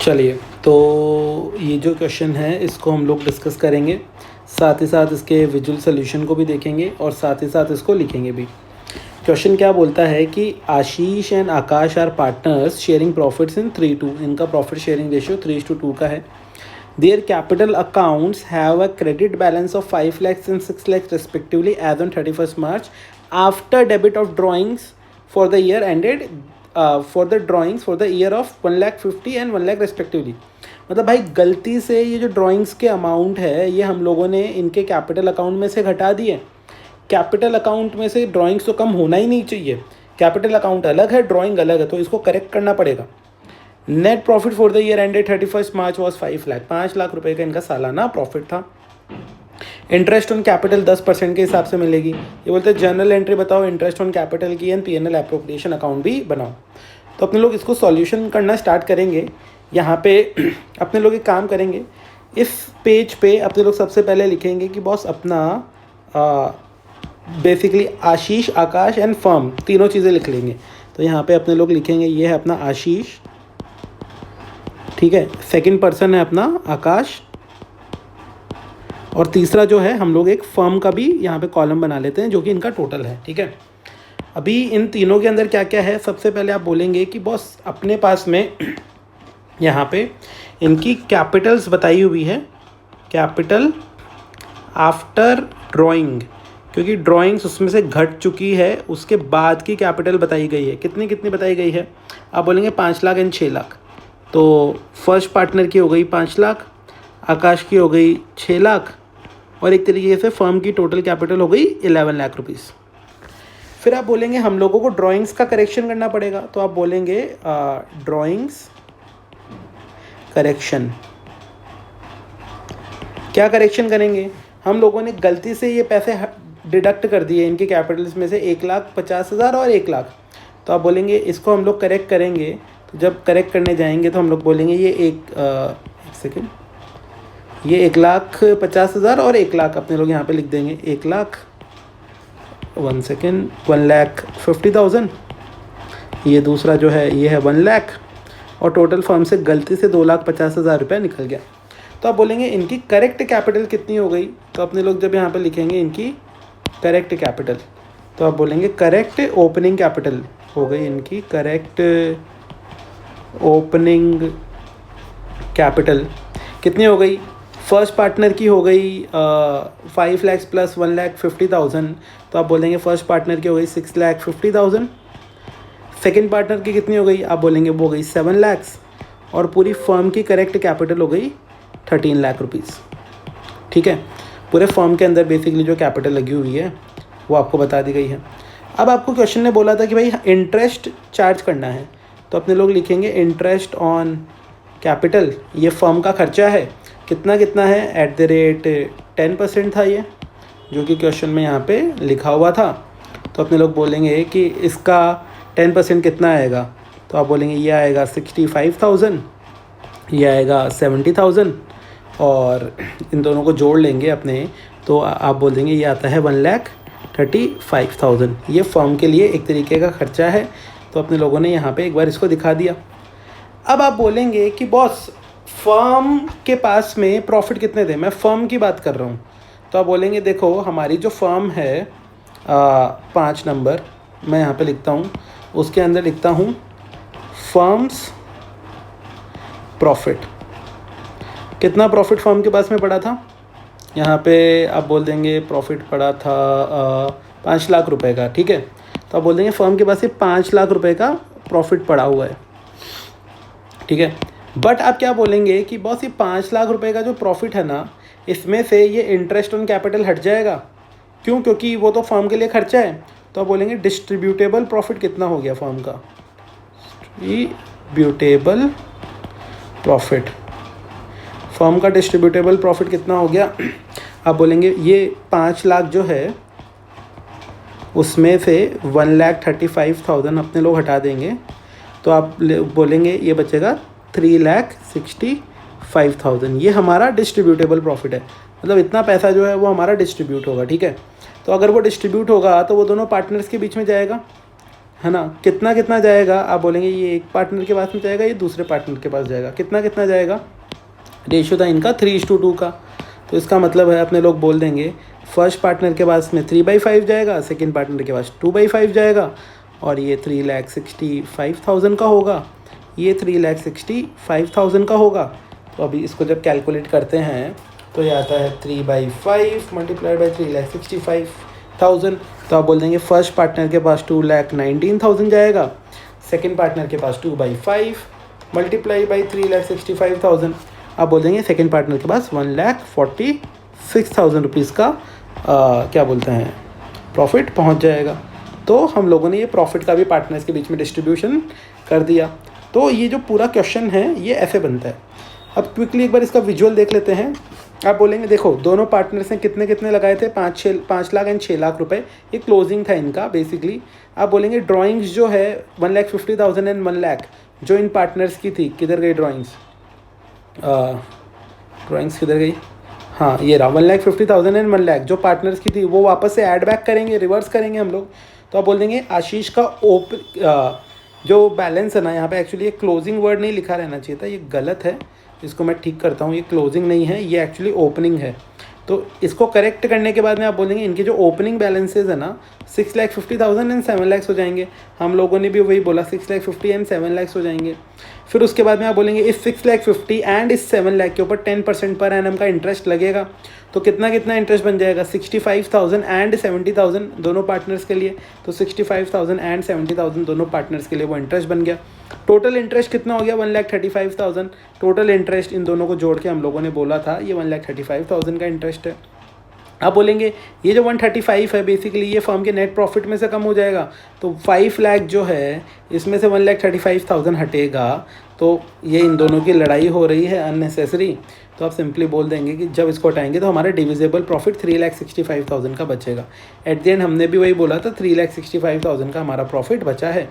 चलिए, तो ये जो क्वेश्चन है इसको हम लोग डिस्कस करेंगे, साथ ही साथ इसके विजुअल सोल्यूशन को भी देखेंगे और साथ ही साथ इसको लिखेंगे भी। क्वेश्चन क्या बोलता है कि Ashish and Akash are partners sharing profits in 3:2। इनका प्रॉफिट शेयरिंग रेशियो 3:2 का है। Their capital accounts have a credit balance of 5 lakhs and 6 lakhs respectively as on 31st March after debit of drawings for the year ended for the drawings for the year of 1,50,000 and 1 lakh respectively. मतलब भाई गलती से ये जो drawings के amount है ये हम लोगों ने इनके कैपिटल अकाउंट में से घटा दिए। कैपिटल अकाउंट में से ड्राइंग्स तो कम होना ही नहीं चाहिए। कैपिटल अकाउंट अलग है, ड्राइंग अलग है, तो इसको करेक्ट करना पड़ेगा। Net profit for the year ended 31st March was 5 lakh. 5 lakh रुपए का इनका सालाना प्रॉफिट था। इंटरेस्ट ऑन कैपिटल 10% के हिसाब से मिलेगी। ये बोलते हैं जनरल एंट्री बताओ इंटरेस्ट ऑन कैपिटल की एंड P&L एप्रोप्रिएशन अकाउंट भी बनाओ। तो अपने लोग इसको सॉल्यूशन करना स्टार्ट करेंगे। यहाँ पे अपने लोग एक काम करेंगे, इस पेज पे अपने लोग सबसे पहले लिखेंगे कि बॉस अपना basically Ashish, Akash and firm तीनों चीज़ें लिख लेंगे। तो यहाँ पे अपने लोग लिखेंगे ये है अपना आशीष, ठीक है, सेकंड पर्सन है अपना आकाश, और तीसरा जो है हम लोग एक फर्म का भी यहाँ पे कॉलम बना लेते हैं जो कि इनका टोटल है। ठीक है, अभी इन तीनों के अंदर क्या क्या है, सबसे पहले आप बोलेंगे कि बॉस अपने पास में यहाँ पे इनकी कैपिटल्स बताई हुई है, कैपिटल आफ्टर ड्राइंग, क्योंकि ड्राइंग्स उसमें से घट चुकी है, उसके बाद की कैपिटल बताई गई है। कितनी कितनी बताई गई है, आप बोलेंगे 5 लाख एंड 6 लाख। तो फर्स्ट पार्टनर की हो गई 5 लाख, आकाश की हो गई 6 लाख, और एक तरीके से फर्म की टोटल कैपिटल हो गई 11 लाख रुपीज़। फिर आप बोलेंगे हम लोगों को ड्राइंग्स का करेक्शन करना पड़ेगा। तो आप बोलेंगे ड्राइंग्स करेक्शन। क्या करेक्शन करेंगे, हम लोगों ने गलती से ये पैसे डिडक्ट कर दिए इनके कैपिटल्स में से 1,50,000 और 1 लाख। तो आप बोलेंगे इसको हम लोग करेक्ट करेंगे। तो जब करेक्ट करने जाएंगे तो हम लोग बोलेंगे ये एक सेकेंड, ये 1,50,000 और 1 लाख अपने लोग यहाँ पे लिख देंगे। 1 लाख, 1 सेकेंड, 1,50,000। ये दूसरा जो है ये है 1 लाख, और टोटल फर्म से गलती से 2,50,000 रुपये निकल गया। तो आप बोलेंगे इनकी करेक्ट कैपिटल कितनी हो गई। तो अपने लोग जब यहाँ पे लिखेंगे इनकी करेक्ट कैपिटल, तो आप बोलेंगे करेक्ट ओपनिंग कैपिटल हो गई इनकी, करेक्ट ओपनिंग कैपिटल कितनी हो गई। फर्स्ट पार्टनर की हो गई 5 lakhs प्लस 1,50,000। तो आप बोलेंगे फर्स्ट पार्टनर की हो गई 6,50,000। सेकेंड पार्टनर की कितनी हो गई, आप बोलेंगे वो हो गई 7 lakhs, और पूरी फर्म की करेक्ट कैपिटल हो गई 13 लाख रुपीज़। ठीक है, पूरे फर्म के अंदर बेसिकली जो कैपिटल लगी हुई है वो आपको बता दी गई है। अब आपको क्वेश्चन ने बोला था कि भाई इंटरेस्ट चार्ज करना है, तो अपने लोग लिखेंगे इंटरेस्ट ऑन कैपिटल। ये फर्म का खर्चा है, कितना कितना है, @10% था ये, जो कि क्वेश्चन में यहाँ पे लिखा हुआ था। तो अपने लोग बोलेंगे कि इसका 10% कितना आएगा। तो आप बोलेंगे ये आएगा 65,000, ये आएगा 70,000, और इन दोनों को जोड़ लेंगे अपने, तो आप बोल देंगे ये आता है 1,35,000। ये फर्म के लिए एक तरीके का खर्चा है। तो अपने लोगों ने यहाँ पे एक बार इसको दिखा दिया। अब आप बोलेंगे कि बॉस फर्म के पास में प्रॉफिट कितने थे, मैं फर्म की बात कर रहा हूँ। तो आप बोलेंगे देखो हमारी जो फर्म है 5 नंबर मैं यहाँ पे लिखता हूँ, उसके अंदर लिखता हूँ फर्म्स प्रॉफिट। कितना प्रॉफिट फर्म के पास में पड़ा था, यहाँ पे आप बोल देंगे प्रॉफिट पड़ा था 5 लाख रुपए का। ठीक है, तो आप बोल देंगे फर्म के पास से 5 लाख रुपए का प्रॉफिट पड़ा हुआ है। ठीक है, बट आप क्या बोलेंगे कि बॉस ये 5 लाख रुपए का जो प्रॉफिट है ना, इसमें से ये इंटरेस्ट ऑन कैपिटल हट जाएगा। क्यों, क्योंकि वो तो फर्म के लिए खर्चा है। तो आप बोलेंगे डिस्ट्रीब्यूटेबल प्रॉफिट कितना हो गया फर्म का, डिस्ट्रीब्यूटेबल प्रॉफिट, फर्म का डिस्ट्रीब्यूटेबल प्रॉफिट कितना हो गया। आप बोलेंगे ये 5 लाख जो है उसमें से 1,35,000 अपने लोग हटा देंगे। तो आप बोलेंगे ये बचेगा 3,65,000। ये हमारा डिस्ट्रीब्यूटेबल प्रॉफिट है, मतलब इतना पैसा जो है वो हमारा डिस्ट्रीब्यूट होगा। ठीक है, तो अगर वो डिस्ट्रीब्यूट होगा तो वो दोनों पार्टनर्स के बीच में जाएगा। है ना। कितना कितना जाएगा, आप बोलेंगे ये एक पार्टनर के पास में जाएगा, ये दूसरे पार्टनर के पास जाएगा, कितना कितना जाएगा। रेशियो था इनका 3:2 का, तो इसका मतलब है अपने लोग बोल देंगे फर्स्ट पार्टनर के पास में 3/5 जाएगा, सेकंड पार्टनर के पास 2/5 जाएगा, और ये 3,65,000 का होगा, ये 3,65,000 का होगा। तो अभी इसको जब कैलकुलेट करते हैं तो ये आता है 3/5 मल्टीप्लाइड बाई 3,65,000। तो आप बोल देंगे फर्स्ट पार्टनर के पास 2,19,000 जाएगा, सेकंड पार्टनर के पास 2/5 मल्टीप्लाई बाई 3,65,000। आप बोल देंगे सेकंड पार्टनर के पास 1,46,000 रुपीज़ का क्या बोलते हैं प्रॉफिट पहुंच जाएगा। तो हम लोगों ने ये प्रॉफिट का भी पार्टनर्स के बीच में डिस्ट्रीब्यूशन कर दिया। तो ये जो पूरा क्वेश्चन है ये ऐसे बनता है। अब क्विकली एक बार इसका विजुअल देख लेते हैं। आप बोलेंगे देखो दोनों पार्टनर्स ने कितने कितने लगाए थे, 5 लाख एंड 6 लाख रुपए, ये क्लोजिंग था इनका बेसिकली। आप बोलेंगे ड्राइंग्स जो है 1,50,000 एंड 1 लाख जो इन पार्टनर्स की थी, किधर गई ड्राइंग्स, ड्राइंग्स किधर गई, हाँ ये रहा 1,50,000 एंड 1 लाख जो पार्टनर्स की थी, वो वापस से ऐड बैक करेंगे, रिवर्स करेंगे हम लोग। तो आप बोल देंगे आशीष का जो बैलेंस है ना, यहाँ पे एक्चुअली ये क्लोजिंग वर्ड नहीं लिखा रहना चाहिए था, ये गलत है, इसको मैं ठीक करता हूँ। ये क्लोजिंग नहीं है, ये एक्चुअली ओपनिंग है। तो इसको करेक्ट करने के बाद में आप बोलेंगे इनके जो ओपनिंग बैलेंसेज है ना 6,50,000 एंड 7 लाख हो जाएंगे। हम लोगों ने भी वही बोला 6,50,000 एंड 7 लाख हो जाएंगे। फिर उसके बाद में आप बोलेंगे इस 6,50,000 एंड इस 7 लाख के ऊपर 10% पर एनम का इंटरेस्ट लगेगा। तो कितना कितना इंटरेस्ट बन जाएगा, 65,000 एंड 70,000 दोनों पार्टनर्स के लिए। तो 65,000 एंड 70,000 दोनों पार्टनर्स के लिए वो इंटरेस्ट बन गया। टोटल इंटरेस्ट कितना हो गया, 1,35,000। टोटल इंटरेस्ट इन दोनों को जोड़ के हम लोगों ने बोला था ये 1,35,000 का इंटरेस्ट है। आप बोलेंगे ये जो 135 है बेसिकली ये फर्म के नेट प्रॉफिट में से कम हो जाएगा। तो 5 लाख जो है इसमें से 1,35,000 हटेगा। तो ये इन दोनों की लड़ाई हो रही है अननेसेसरी। तो आप सिंपली बोल देंगे कि जब इसको हटाएंगे तो हमारा डिविजिबल प्रॉफिट 3,65,000 का बचेगा। एट द एंड हमने भी वही बोला था 3,65,000 का हमारा प्रॉफिट बचा है।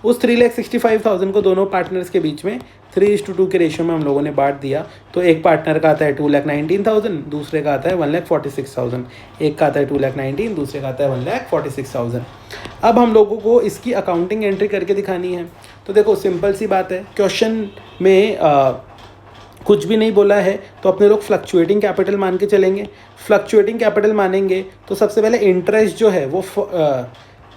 उस 3,65,000 को दोनों पार्टनर्स के बीच में 3:2 के रेशियो में हम लोगों ने बांट दिया। तो एक पार्टनर का आता है 2,19,000, दूसरे का आता है 1,46,000। एक का आता है 2,19,000, दूसरे का आता है 1,46,000। अब हम लोगों को इसकी अकाउंटिंग एंट्री करके दिखानी है। तो देखो सिंपल सी बात है, क्वेश्चन में कुछ भी नहीं बोला है तो अपने लोग फ्लक्चुएटिंग कैपिटल मान के चलेंगे। फ्लक्चुएटिंग कैपिटल मानेंगे तो सबसे पहले इंटरेस्ट जो है वो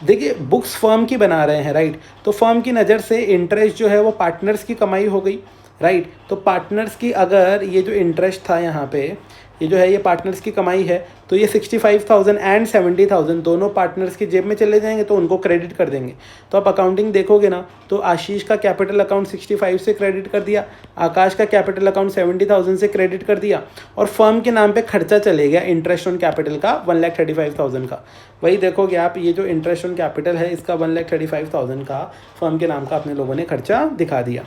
देखिए बुक्स फर्म की बना रहे हैं, राइट। तो फर्म की नज़र से इंटरेस्ट जो है वो पार्टनर्स की कमाई हो गई, राइट। तो पार्टनर्स की अगर ये जो इंटरेस्ट था यहाँ पे ये जो है ये पार्टनर्स की कमाई है, तो ये 65,000 एंड 70,000 दोनों पार्टनर्स की जेब में चले जाएंगे, तो उनको क्रेडिट कर देंगे। तो आप अकाउंटिंग देखोगे ना तो आशीष का कैपिटल अकाउंट 65 से क्रेडिट कर दिया, आकाश का कैपिटल अकाउंट 70,000 से क्रेडिट कर दिया, और फर्म के नाम पे खर्चा चले गया इंटरेस्ट ऑन कैपिटल का 1,35,000 का। वही देखोगे आप ये जो इंटरेस्ट ऑन कैपिटल है इसका 1,35,000 का फर्म के नाम का अपने लोगों ने खर्चा दिखा दिया।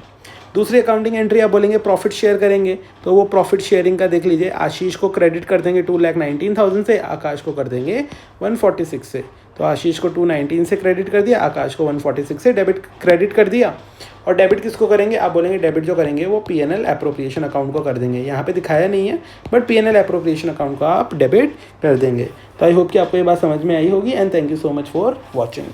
दूसरी अकाउंटिंग एंट्री आप बोलेंगे प्रॉफिट शेयर करेंगे, तो वो प्रॉफिट शेयरिंग का देख लीजिए, आशीष को क्रेडिट कर देंगे 2,19,000 से, आकाश को कर देंगे 146 से। तो आशीष को 219 से क्रेडिट कर दिया, आकाश को 146 से क्रेडिट कर दिया। और डेबिट किसको करेंगे, आप बोलेंगे डेबिट जो करेंगे वो P&L एप्रोप्रिएशन अकाउंट को कर देंगे। यहाँ पे दिखाया नहीं है बट P&L एप्रोप्रिएशन अकाउंट को आप डेबिट कर देंगे। तो आई होप कि आपको ये बात समझ में आई होगी and thank you so much for watching.